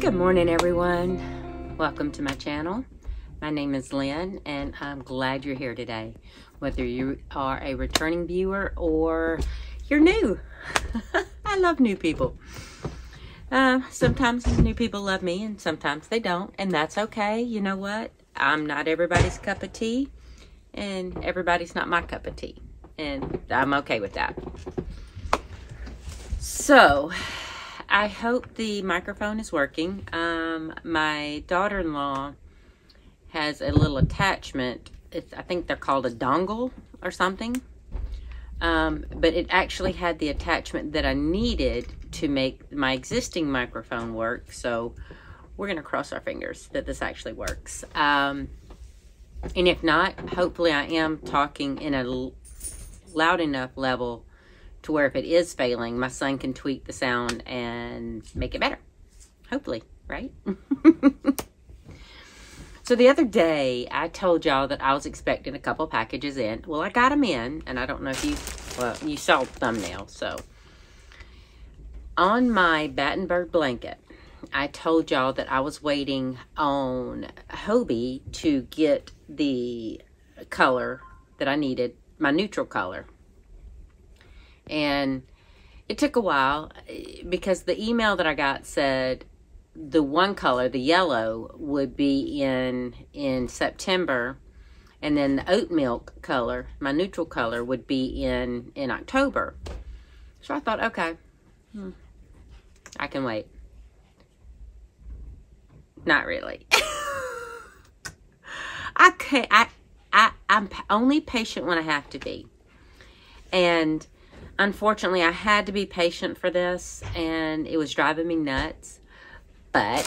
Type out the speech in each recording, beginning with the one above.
Good morning, everyone. Welcome to my channel. My name is Lynn, and I'm glad you're here today. Whether you are a returning viewer or you're new. I love new people. Sometimes new people love me and sometimes they don't, and that's okay. You know what? I'm not everybody's cup of tea, and everybody's not my cup of tea, and I'm okay with that. So, I hope the microphone is working. My daughter-in-law has a little attachment. I think they're called a dongle or something. But it actually had the attachment that I needed to make my existing microphone work. So we're going to cross our fingers that this actually works. And if not, hopefully I am talking in a loud enough level to where if it is failing, my son can tweak the sound and make it better. Hopefully, right? So the other day, I told y'all that I was expecting a couple packages in. Well, I got them in, and I don't know if you saw the thumbnail. So, on my Battenberg blanket, I told y'all that I was waiting on Hobie to get the color that I needed, my neutral color. And it took a while because the email that I got said the one color, the yellow, would be in September, and then the oat milk color, my neutral color, would be in October. So I thought, okay, I can wait. Not really. I'm only patient when I have to be. And unfortunately, I had to be patient for this, and it was driving me nuts. But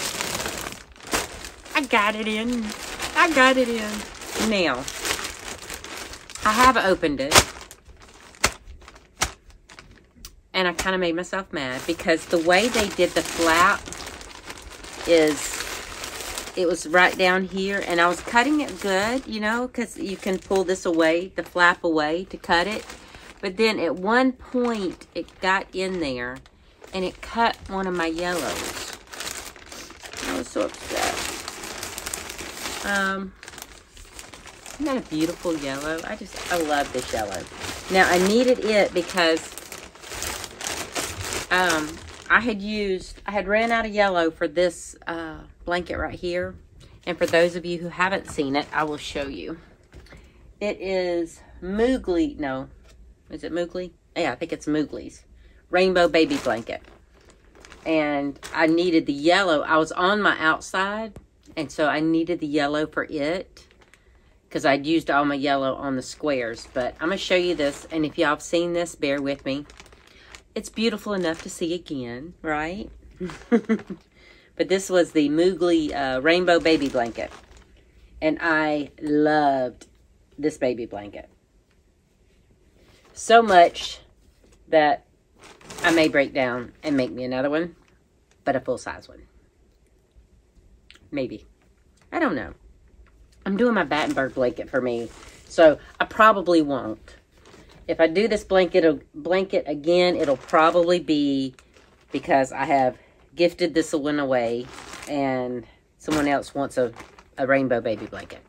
I got it in. I got it in. Now, I have opened it. And I kind of made myself mad because the way they did the flap is, it was right down here. And I was cutting it good, you know, because you can pull this away, the flap away to cut it. But then at one point, it got in there and it cut one of my yellows. I was so upset. Isn't that a beautiful yellow? I love this yellow. Now, I needed it because I had ran out of yellow for this blanket right here. And for those of you who haven't seen it, I will show you. It is Moogly. No. Is it Moogly? Yeah, I think it's Moogly's Rainbow Baby Blanket. And I needed the yellow. I was on my outside, and so I needed the yellow for it because I'd used all my yellow on the squares. But I'm going to show you this, and if y'all have seen this, bear with me. It's beautiful enough to see again, right? But this was the Moogly Rainbow Baby Blanket, and I loved this baby blanket. So much that I may break down and make me another one, but a full-size one. Maybe. I don't know. I'm doing my Battenberg blanket for me, so I probably won't. If I do this blanket again, it'll probably be because I have gifted this one away and someone else wants a rainbow baby blanket.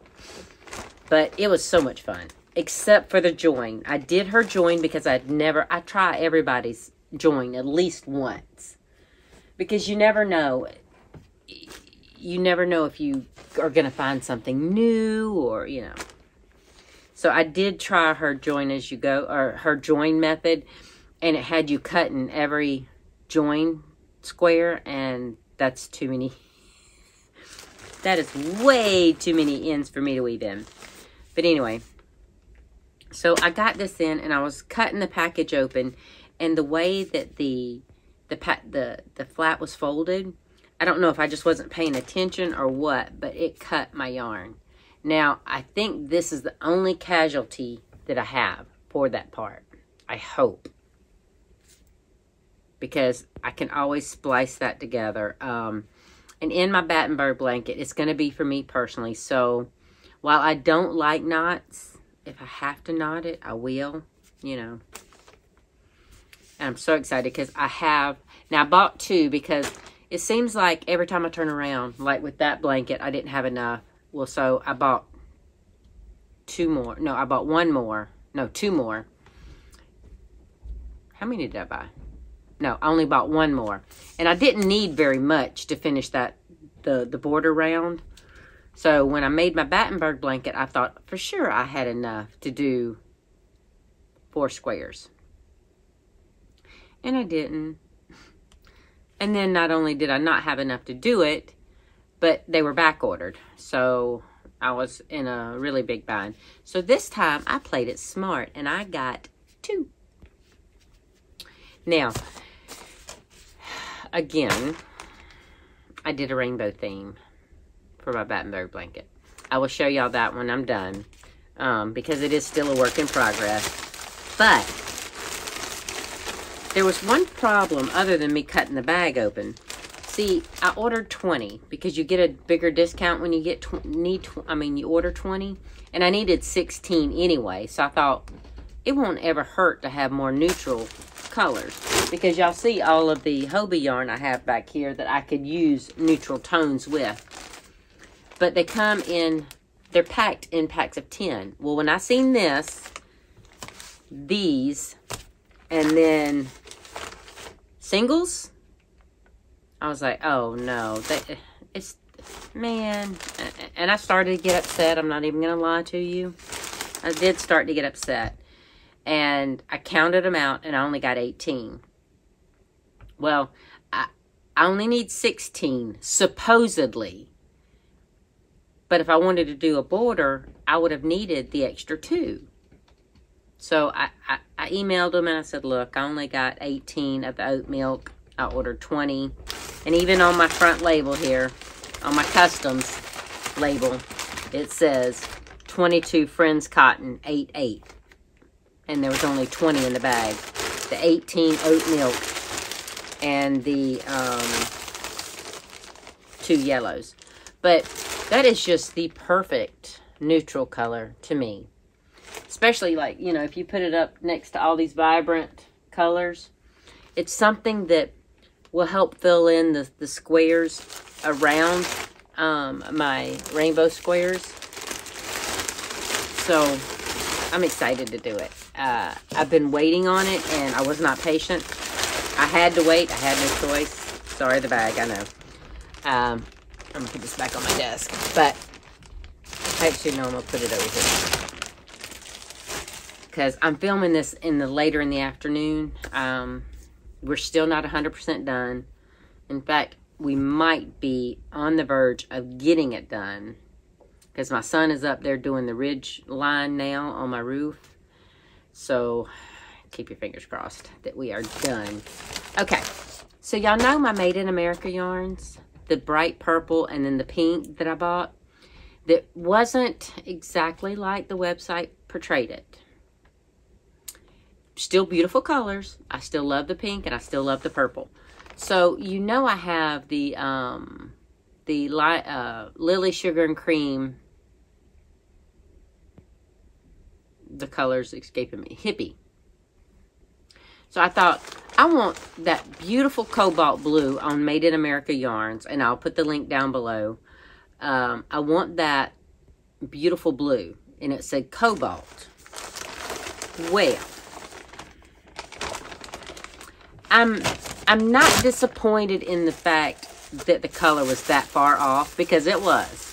But it was so much fun, except for the join. I did her join because I try everybody's join at least once, because you never know if you are going to find something new, or you know. So I did try her join as you go, or her join method, and it had you cutting every join square, and that's too many. That is way too many ends for me to weave in. But anyway, so I got this in, and I was cutting the package open. And the way that the flap was folded, I don't know if I just wasn't paying attention or what, but it cut my yarn. Now, I think this is the only casualty that I have for that part. I hope. Because I can always splice that together. And in my Battenberg blanket, it's going to be for me personally. So, while I don't like knots, if I have to knot it, I will, you know. And I'm so excited because I bought two because it seems like every time I turn around, like with that blanket, I didn't have enough. Well, so I bought 2 more. No, I bought 1 more. No, 2 more. How many did I buy? No, I only bought 1 more. And I didn't need very much to finish that, the border round. So when I made my Battenberg blanket, I thought for sure I had enough to do 4 squares. And I didn't. And then not only did I not have enough to do it, but they were back ordered. So I was in a really big bind. So this time I played it smart and I got 2. Now, again, I did a rainbow theme for my Battenberg blanket. I will show y'all that when I'm done, because it is still a work in progress. But there was one problem other than me cutting the bag open. See, I ordered 20 because you get a bigger discount when you get you order 20, and I needed 16 anyway. So I thought it won't ever hurt to have more neutral colors, because y'all see all of the Hobbii yarn I have back here that I could use neutral tones with. But they come in, they're packed in packs of 10. Well, when I seen these, and then singles, I was like, oh no, man. And I started to get upset. I'm not even going to lie to you. I did start to get upset. And I counted them out and I only got 18. Well, I only need 16, supposedly. But if I wanted to do a border, I would have needed the extra 2. So I emailed them and I said, look, I only got 18 of the oat milk. I ordered 20. And even on my front label here, on my customs label, it says 22 Friends Cotton 8/8. And there was only 20 in the bag. The 18 oat milk and the 2 yellows. But that is just the perfect neutral color to me. Especially, like, you know, if you put it up next to all these vibrant colors, it's something that will help fill in the squares around my rainbow squares. So I'm excited to do it. I've been waiting on it and I was not patient. I had to wait. I had no choice. Sorry, the bag, I know. I'm going to put this back on my desk. But actually, no, I'm going to put it over here. Because I'm filming this later in the afternoon. We're still not 100% done. In fact, we might be on the verge of getting it done. Because my son is up there doing the ridge line now on my roof. So, keep your fingers crossed that we are done. Okay, so y'all know my Made in America yarns. The bright purple and then the pink that I bought. That wasn't exactly like the website portrayed it. Still beautiful colors. I still love the pink and I still love the purple. So, you know I have the Lily Sugar and Cream. The colors escaping me. Hippie. So I thought, I want that beautiful cobalt blue on Made in America yarns. And I'll put the link down below. I want that beautiful blue. And it said cobalt. Well, I'm not disappointed in the fact that the color was that far off, because it was.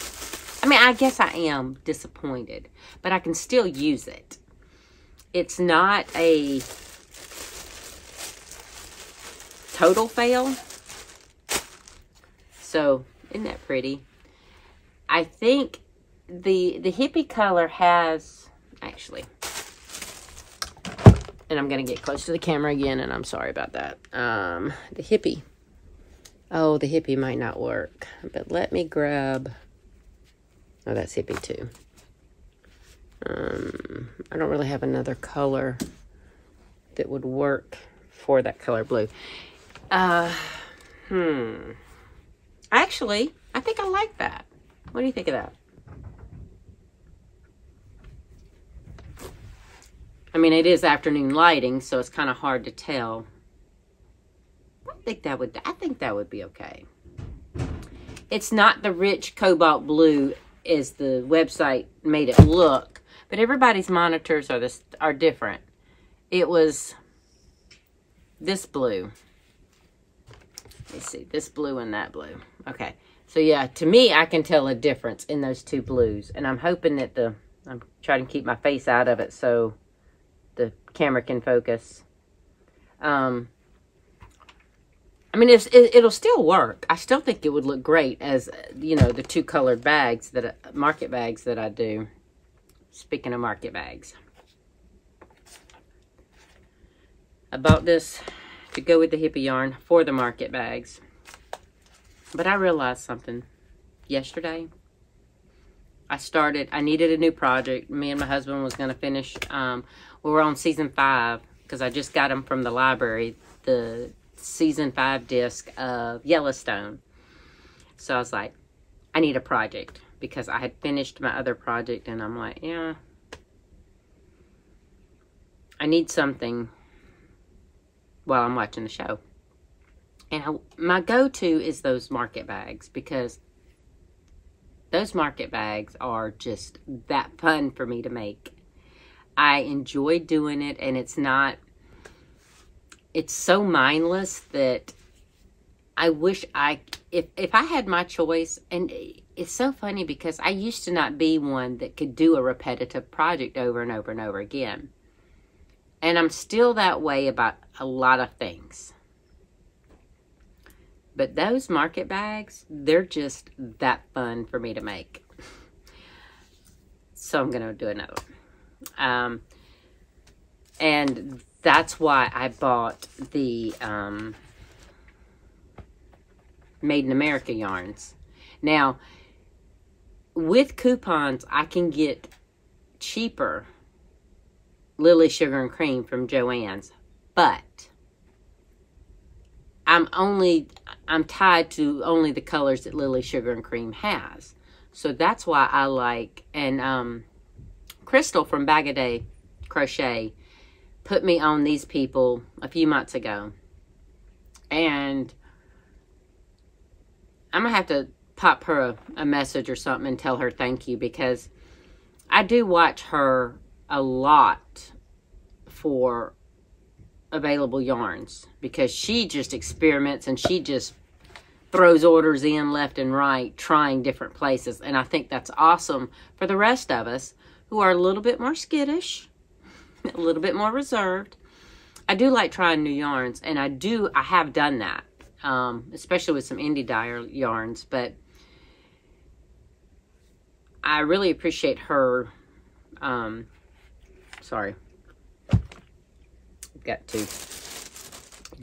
I mean, I guess I am disappointed, but I can still use it. It's not a total fail. So, isn't that pretty? I think the hippie color has, actually, and I'm going to get close to the camera again, and I'm sorry about that. The hippie. Oh, the hippie might not work, but let me grab... Oh, that's hippie too. I don't really have another color that would work for that color blue. Actually, I think I like that. What do you think of that? I mean, it is afternoon lighting, so it's kind of hard to tell. think that would be okay. It's not the rich cobalt blue as the website made it look, but everybody's monitors are different. It was this blue. Let's see, this blue and that blue. Okay, so yeah, to me, I can tell a difference in those two blues, and I'm hoping that I'm trying to keep my face out of it so the camera can focus. I mean, it'll still work. I still think it would look great as, you know, the two colored bags, market bags that I do. Speaking of market bags. I bought this to go with the hippie yarn for the market bags. But I realized something yesterday. I needed a new project. Me and my husband was going to finish. We were on season 5 because I just got them from the library. The season 5 disc of Yellowstone. So I was like, I need a project because I had finished my other project and I'm like, yeah, I need something while I'm watching the show. And my go-to is those market bags because those market bags are just that fun for me to make. I enjoy doing it, and it's so mindless that I wish if I had my choice, and it's so funny because I used to not be one that could do a repetitive project over and over and over again. And I'm still that way about a lot of things. But those market bags, they're just that fun for me to make. So I'm going to do another one. And that's why I bought the Made in America yarns. Now, with coupons, I can get cheaper Lily Sugar and Cream from Joann's. But I'm tied to only the colors that Lily Sugar and Cream has. So that's why I like, and Crystal from Bag a Day Crochet put me on these people a few months ago. And I'm going to have to pop her a message or something and tell her thank you, because I do watch her a lot for available yarns, because she just experiments and she just throws orders in left and right, trying different places. And I think that's awesome for the rest of us who are a little bit more skittish, a little bit more reserved. I do like trying new yarns, and I have done that, especially with some indie dye yarns. But I really appreciate her. Sorry. I've got to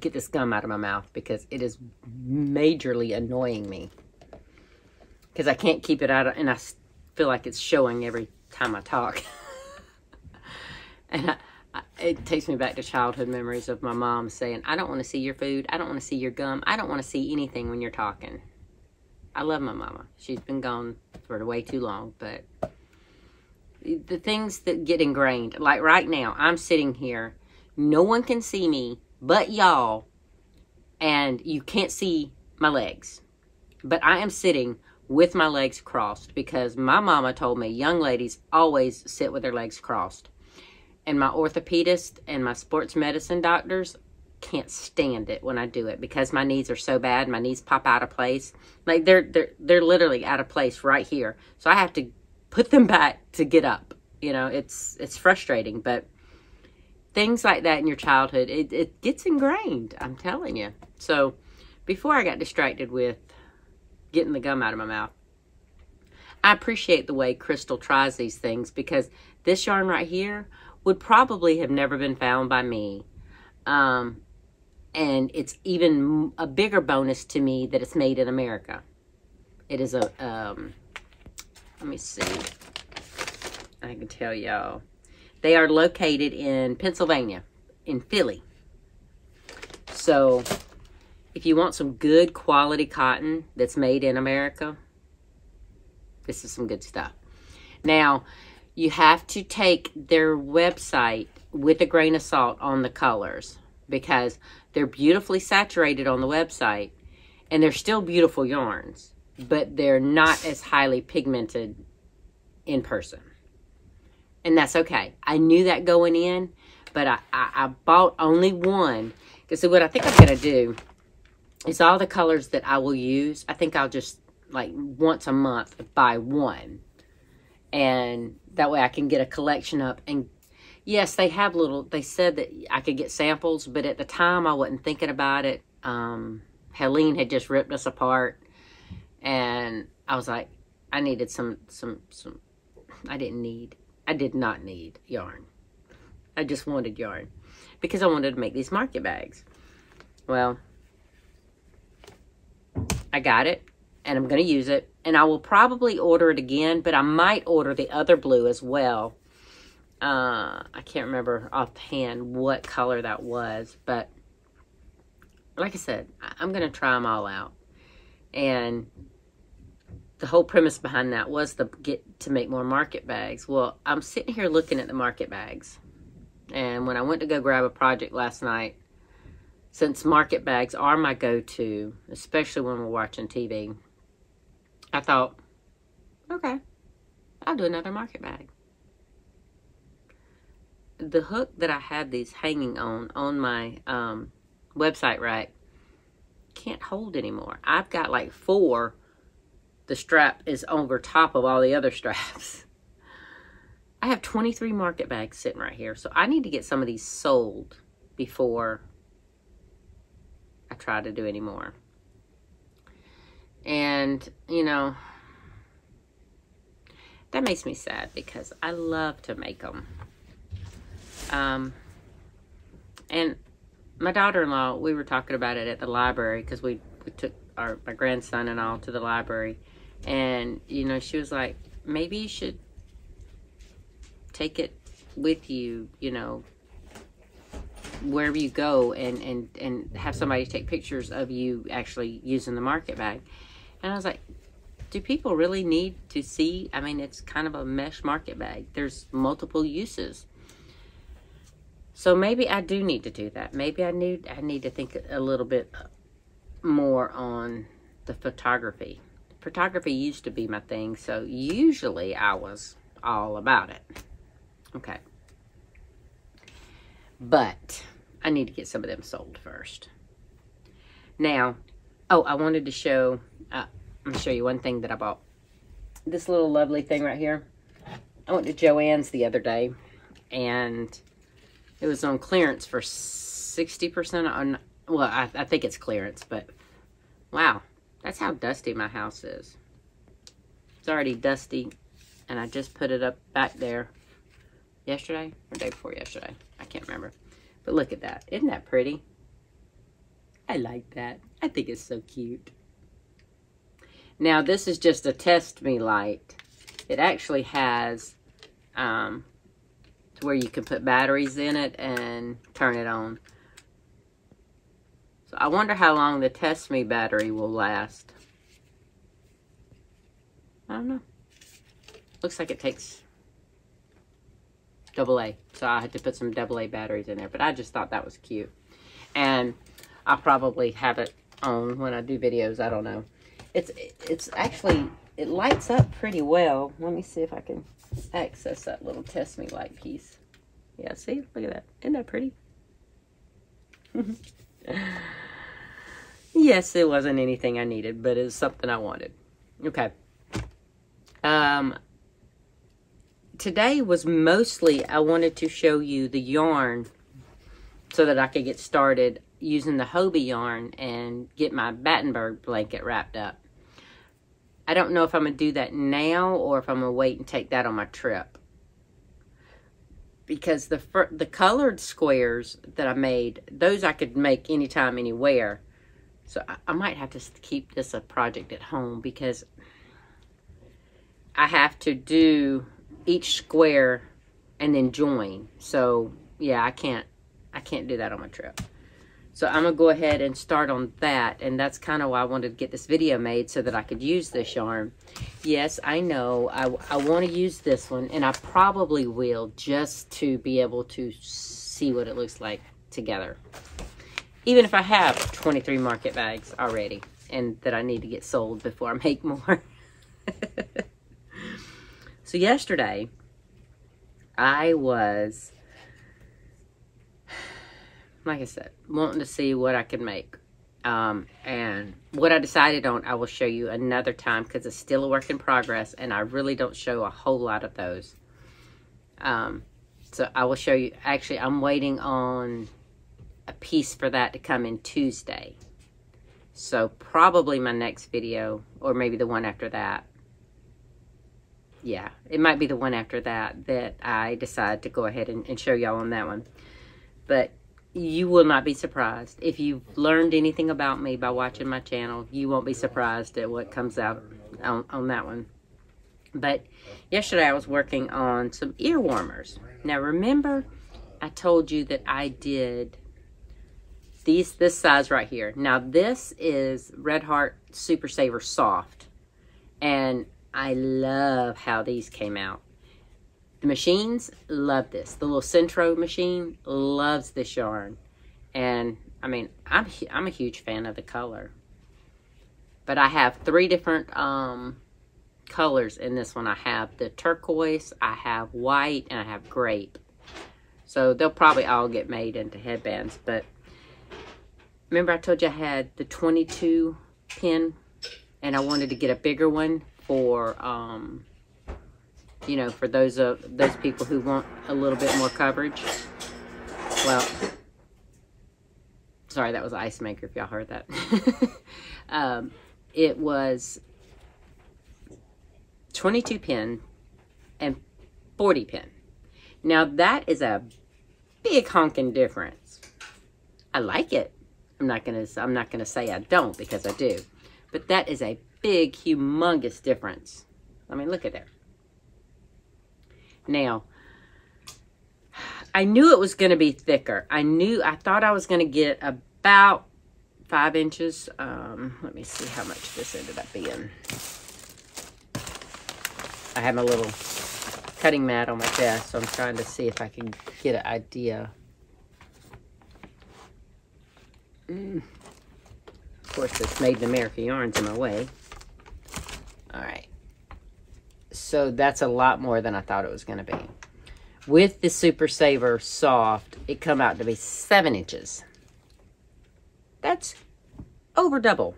get this gum out of my mouth because it is majorly annoying me. Because I can't keep it out, and I feel like it's showing every time I talk. And it takes me back to childhood memories of my mom saying, I don't want to see your food. I don't want to see your gum. I don't want to see anything when you're talking. I love my mama. She's been gone for way too long, but the things that get ingrained, like right now, I'm sitting here. No one can see me but y'all, and you can't see my legs. But I am sitting with my legs crossed because my mama told me young ladies always sit with their legs crossed. And my orthopedist and my sports medicine doctors can't stand it when I do it because my knees are so bad. My knees pop out of place. Like they're literally out of place right here. So I have to put them back to get up. You know, it's frustrating, but things like that in your childhood, it gets ingrained, I'm telling you. So before I got distracted with getting the gum out of my mouth, I appreciate the way Crystal tries these things, because this yarn right here would probably have never been found by me. And it's even a bigger bonus to me that it's made in America. It is a, let me see. I can tell y'all. They are located in Pennsylvania, in Philly. So, if you want some good quality cotton that's made in America, this is some good stuff. Now, you have to take their website with a grain of salt on the colors. because they're beautifully saturated on the website and they're still beautiful yarns, but they're not as highly pigmented in person. And that's okay. I knew that going in, but I bought only one. Because what I think I'm going to do is all the colors that I will use, I think I'll just, like, once a month buy one. And that way I can get a collection up. And yes, they have they said that I could get samples, but at the time I wasn't thinking about it. Helene had just ripped us apart. And I was like, I needed I did not need yarn. I just wanted yarn because I wanted to make these market bags. Well, I got it and I'm going to use it, and I will probably order it again, but I might order the other blue as well. I can't remember offhand what color that was, but like I said, I'm going to try them all out. And the whole premise behind that was to make more market bags. Well, I'm sitting here looking at the market bags. And when I went to go grab a project last night, since market bags are my go-to, especially when we're watching TV, I thought, okay, I'll do another market bag. The hook that I had these hanging on my website rack can't hold anymore. I've got like 4. The strap is over top of all the other straps. I have 23 market bags sitting right here. So I need to get some of these sold before I try to do any more. And, you know, that makes me sad because I love to make them. And my daughter-in-law, we were talking about it at the library because we took my grandson and all to the library. And, you know, she was like, maybe you should take it with you, you know, wherever you go, and have somebody take pictures of you actually using the market bag. And I was like, do people really need to see? I mean, it's kind of a mesh market bag. There's multiple uses. So maybe I do need to do that. Maybe I need to think a little bit more on the photography. Photography used to be my thing, so usually I was all about it. Okay. But I need to get some of them sold first. Now, I wanted to show, I'm going to show you one thing that I bought. This little lovely thing right here. I went to Joann's the other day, and it was on clearance for 60% on, well, I think it's clearance, but wow, that's how dusty my house is. It's already dusty, and I just put it up back there yesterday or day before yesterday. I can't remember. But look at that. Isn't that pretty? I like that. I think it's so cute. Now, this is just a test me light. It actually has to where you can put batteries in it and turn it on. So I wonder how long the test me battery will last. I don't know. Looks like it takes AA. So I had to put some AA batteries in there. But I just thought that was cute. And I'll probably have it on when I do videos. I don't know. It's actually, it lights up pretty well. Let me see if I can access that little test me light piece. Yeah, see? Look at that. Isn't that pretty? Yes, it wasn't anything I needed, but it was something I wanted. Okay. Today was mostly, I wanted to show you the yarn so that I could get started using the Hobbii yarn and get my Battenberg blanket wrapped up. I don't know if I'm going to do that now or if I'm going to wait and take that on my trip. Because the colored squares that I made, those I could make anytime, anywhere. So I might have to keep this a project at home because I have to do each square and then join. So yeah, I can't do that on my trip. So I'm going to go ahead and start on that. And that's kind of why I wanted to get this video made so that I could use this yarn. Yes, I know. I want to use this one. And I probably will just to be able to see what it looks like together. Even if I have 23 market bags already and that I need to get sold before I make more. So yesterday, I was, like I said, wanting to see what I could make. And what I decided on, I will show you another time because it's still a work in progress and I really don't show a whole lot of those. So I will show you. Actually, I'm waiting on a piece for that to come in Tuesday. So probably my next video, or maybe the one after that. Yeah, it might be the one after that that I decide to go ahead and show y'all on that one. But you will not be surprised. If you've learned anything about me by watching my channel, you won't be surprised at what comes out on that one. But yesterday I was working on some ear warmers. Now remember, I told you that I did this size right here. Now this is Red Heart Super Saver Soft. And I love how these came out. The machines love this. The little Centro machine loves this yarn. And I mean, I'm a huge fan of the color. But I have 3 different colors in this one. I have the turquoise, I have white, and I have grape. So they'll probably all get made into headbands. But remember I told you I had the 22 pin and I wanted to get a bigger one for you know, for those people who want a little bit more coverage. Well, sorry, that was an ice maker if y'all heard that. It was 22 pin and 40 pin. Now that is a big honking difference. I like it. I'm not gonna say I don't, because I do. But that is a big, humongous difference. I mean, look at that. Now, I knew it was going to be thicker. I thought I was going to get about 5 inches. Let me see how much this ended up being. I have my little cutting mat on my desk, so I'm trying to see if I can get an idea. Of course, this Made in America yarn's in my way. All right. So that's a lot more than I thought it was going to be. With the Super Saver Soft, it come out to be 7 inches. That's over double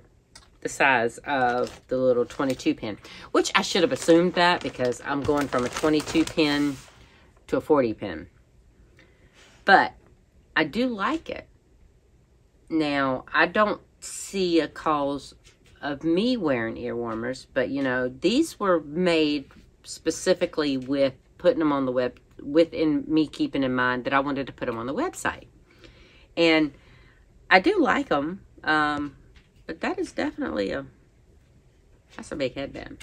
the size of the little 22 pin, which I should have assumed that because I'm going from a 22 pin to a 40 pin. But I do like it. Now, I don't see a cause of me wearing ear warmers, but you know, these were made specifically with putting them on the web, within me keeping in mind that I wanted to put them on the website. And I do like them, but that is definitely that's a big headband.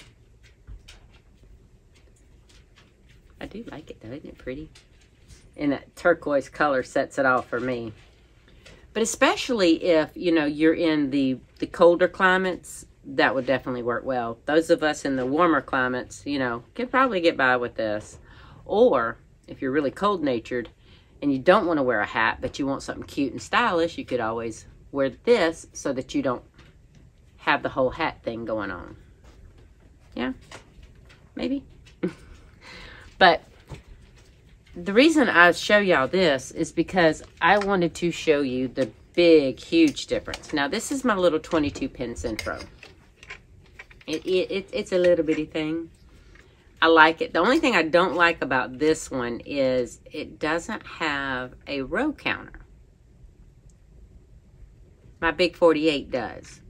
I do like it though, isn't it pretty? And that turquoise color sets it off for me. But especially if, you know, you're in the colder climates, that would definitely work well. Those of us in the warmer climates, you know, can probably get by with this. Or if you're really cold-natured and you don't want to wear a hat, but you want something cute and stylish, you could always wear this so that you don't have the whole hat thing going on. Yeah, maybe. But the reason I show y'all this is because I wanted to show you the big, huge difference. Now, this is my little 22 pin Centro. It's a little bitty thing. I like it. The only thing I don't like about this one is it doesn't have a row counter. My big 48 does.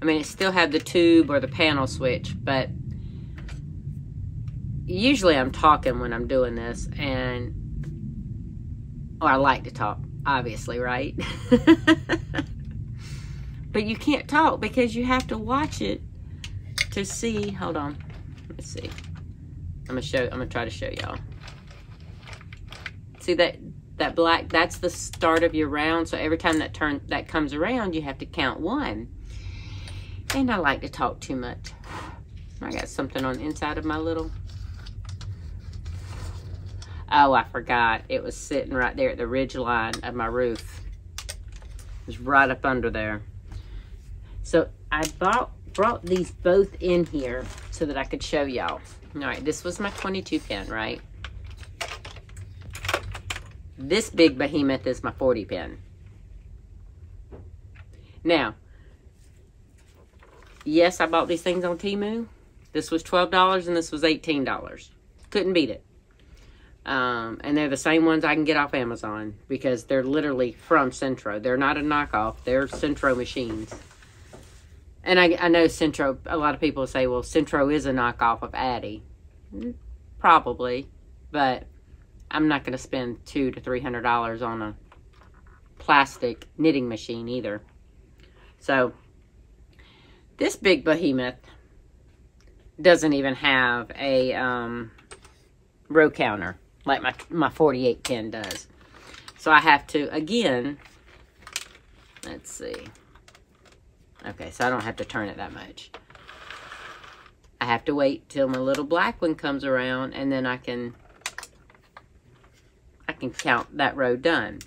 I mean, it still had the tube or the panel switch, but usually I'm talking when I'm doing this, and I like to talk, obviously, right? But you can't talk because you have to watch it to see. Hold on, let's see. I'm gonna try to show y'all. See that black? That's the start of your round. So every time that comes around, you have to count 1. And I like to talk too much. I got something on the inside of my little. Oh, I forgot. It was sitting right there at the ridge line of my roof. It's right up under there. So I brought these both in here so that I could show y'all. All right, this was my 22 pin, right? This big behemoth is my 40 pin. Now, yes, I bought these things on Temu. This was $12 and this was $18. Couldn't beat it. And they're the same ones I can get off Amazon because they're literally from Centro. They're not a knockoff. They're Centro machines. And I know Centro, a lot of people say, well, Centro is a knockoff of Addi. Probably. But I'm not going to spend $200 to $300 on a plastic knitting machine either. So, this big behemoth doesn't even have a row counter like my 48 pin does. So I have to, again, let's see. Okay, so I don't have to turn it that much. I have to wait till my little black one comes around, and then I can count that row done.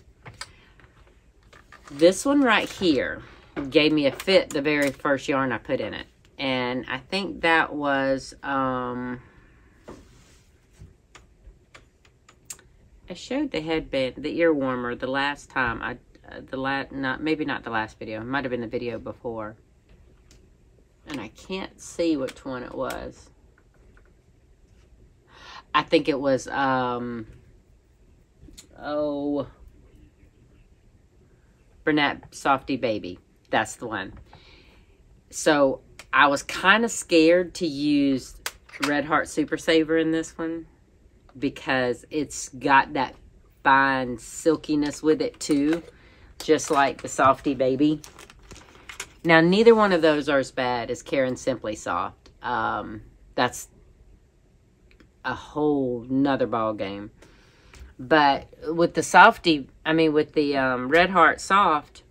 This one right here gave me a fit the very first yarn I put in it. And I think that was, I showed the headband, the ear warmer, the last time. Maybe not the last video. It might have been the video before. And I can't see which one it was. I think it was, Bernat Softy Baby. That's the one. So, I was kind of scared to use Red Heart Super Saver in this one because it's got that fine silkiness with it too, just like the Softy Baby. Now, neither one of those are as bad as Caron Simply Soft. That's a whole nother ball game. But with the Softy, with the Red Heart Soft,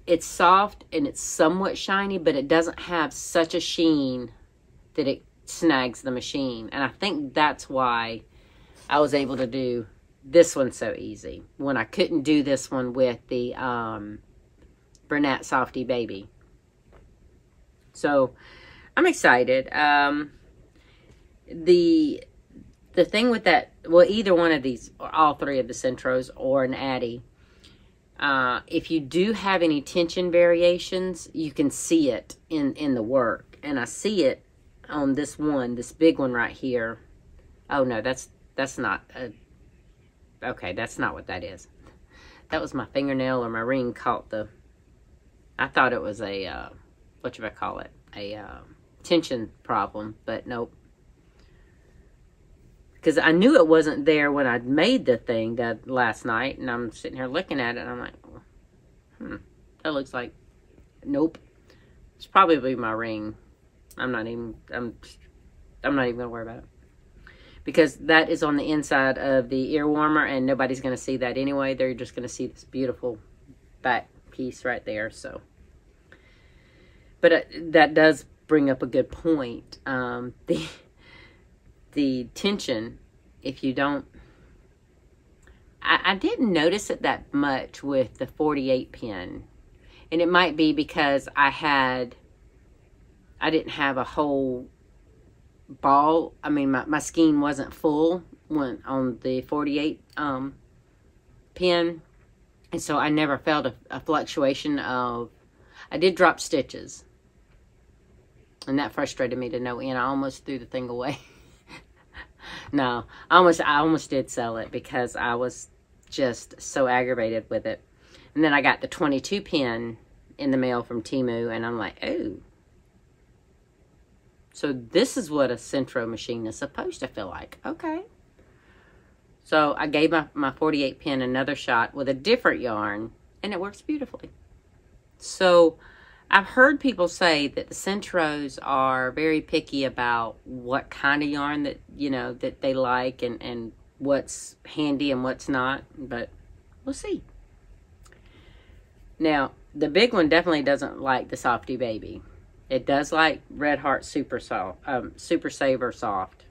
it's soft and it's somewhat shiny, but it doesn't have such a sheen that it snags the machine. And I think that's why I was able to do this one so easy when I couldn't do this one with the Bernat Softy Baby. So I'm excited. The thing with that, well, either one of these, or all three of the Centros or an Addi, if you do have any tension variations, you can see it in the work. And I see it on this one, this big one right here. Oh, no, that's not okay, that's not what that is. That was my fingernail or my ring caught the, I thought it was a, what should I call it? A tension problem, but nope. Because I knew it wasn't there when I made the thing that last night, and I'm sitting here looking at it, and I'm like, that looks like, nope. It's probably my ring. I'm not even gonna worry about it. Because that is on the inside of the ear warmer, and nobody's gonna see that anyway. They're just gonna see this beautiful back piece right there, so. But that does bring up a good point. The tension, if you don't, I didn't notice it that much with the 48 pin. And it might be because I didn't have a whole ball. My skein wasn't full when on the 48 pin. And so I never felt a fluctuation of, I did drop stitches. And that frustrated me to no end. I almost threw the thing away. No, I almost did sell it because I was just so aggravated with it. And then I got the 22 pin in the mail from Temu, and I'm like, oh. So this is what a Centro machine is supposed to feel like. Okay. So I gave my 48 pin another shot with a different yarn, and it works beautifully. So I've heard people say that the Centros are very picky about what kind of yarn that, that they like and what's handy and what's not, but we'll see. Now, the big one definitely doesn't like the Softy Baby. It does like Red Heart Super Saver Soft.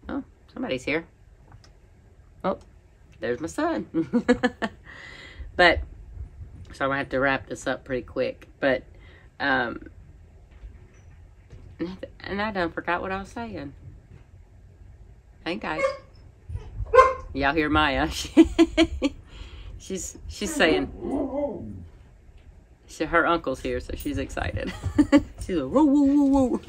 Oh, somebody's here. Oh, there's my son. But, so I'm going to have to wrap this up pretty quick. But, and I done forgot what I was saying. Ain't I? Y'all hear Maya? she's saying, her uncle's here, so she's excited. She's like, woo, woo, woo, woo.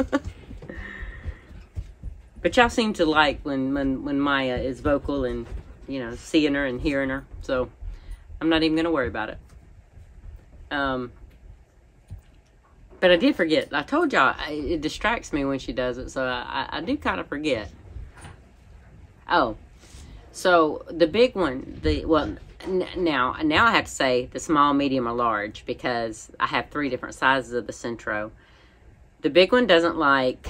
But y'all seem to like when Maya is vocal and, you know, seeing her and hearing her. So I'm not even going to worry about it. But I did forget. I told y'all it distracts me when she does it. So I do kind of forget. Oh, so the big one, now I have to say the small, medium, or large, because I have 3 different sizes of the Centro. The big one doesn't like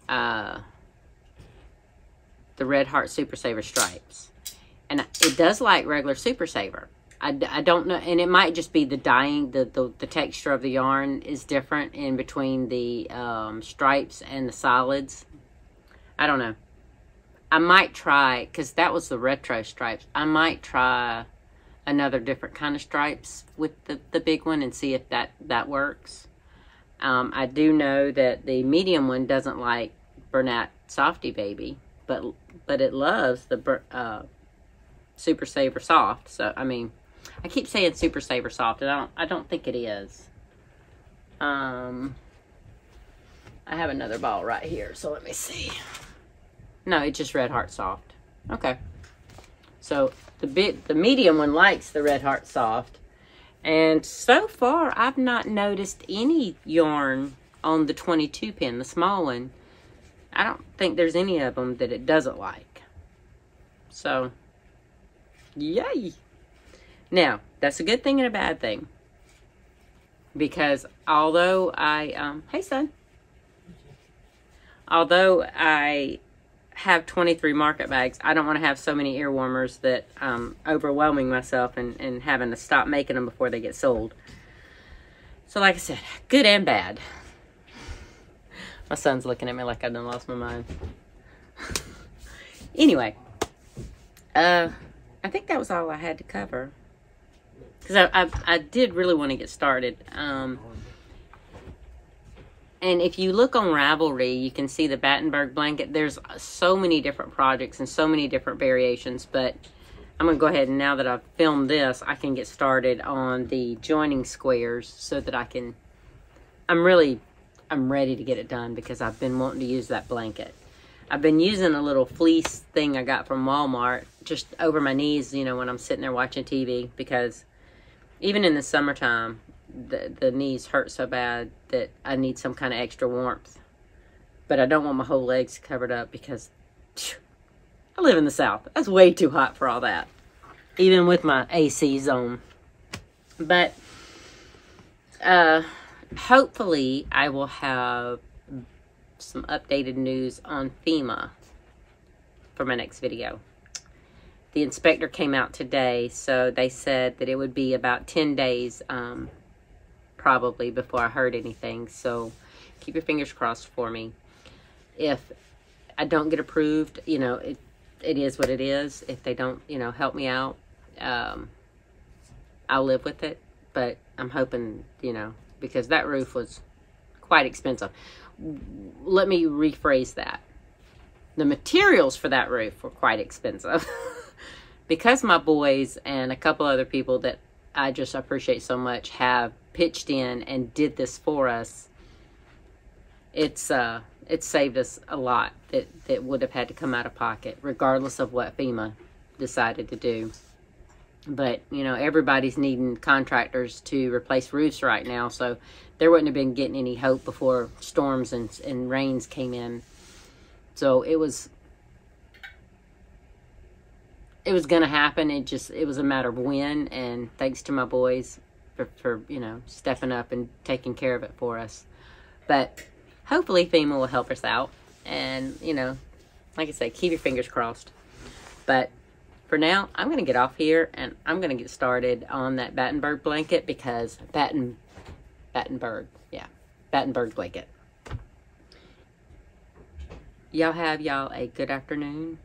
the Red Heart Super Saver stripes, and it does like regular Super Saver. I don't know, and it might just be the dyeing, the texture of the yarn is different in between the stripes and the solids. I don't know. I might try, because that was the retro stripes, I might try another different kind of stripes with the big one and see if that works. I do know that the medium one doesn't like Bernat Softy Baby, but it loves the Super Saver Soft. So, I mean, I keep saying Super Saver Soft, and I don't think it is. I have another ball right here, so let me see. No, it's just Red Heart Soft. Okay. So the medium one likes the Red Heart Soft. And so far, I've not noticed any yarn on the 22 pin, the small one. I don't think there's any of them that it doesn't like. So, yay. Now, that's a good thing and a bad thing. Because although hey son. Although I have 23 market bags, I don't want to have so many ear warmers that I'm overwhelming myself and having to stop making them before they get sold. So like I said, good and bad. My son's looking at me like I done lost my mind. Anyway, I think that was all I had to cover. Because I did really want to get started. And if you look on Ravelry, you can see the Battenberg blanket. There's so many different projects and so many different variations. But I'm going to go ahead and now that I've filmed this, I can get started on the joining squares so that I can... I'm ready to get it done because I've been wanting to use that blanket. I've been using a little fleece thing I got from Walmart just over my knees, you know, when I'm sitting there watching TV. Because even in the summertime... The knees hurt so bad that I need some kind of extra warmth. But I don't want my whole legs covered up because I live in the South. That's way too hot for all that. Even with my AC zone. But hopefully I will have some updated news on FEMA for my next video. The inspector came out today, so they said that it would be about 10 days probably before I heard anything. So keep your fingers crossed for me. If I don't get approved, you know, it is what it is. If they don't, you know, help me out, I'll live with it. But I'm hoping, you know, because that roof was quite expensive. Let me rephrase that. The materials for that roof were quite expensive. Because my boys and a couple other people that I just appreciate so much have pitched in and did this for us, it's saved us a lot that would have had to come out of pocket, regardless of what FEMA decided to do. But, you know, everybody's needing contractors to replace roofs right now, so there wouldn't have been getting any hope before storms and rains came in. So it was going to happen. It was a matter of when, and thanks to my boys for, you know, stepping up and taking care of it for us. But hopefully FEMA will help us out. And, you know, like I say, keep your fingers crossed. But for now, I'm going to get off here, and I'm going to get started on that Battenberg blanket because Battenberg blanket. Y'all have a good afternoon,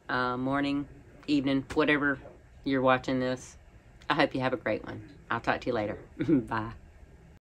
morning, evening, whatever you're watching this. I hope you have a great one. I'll talk to you later. Bye.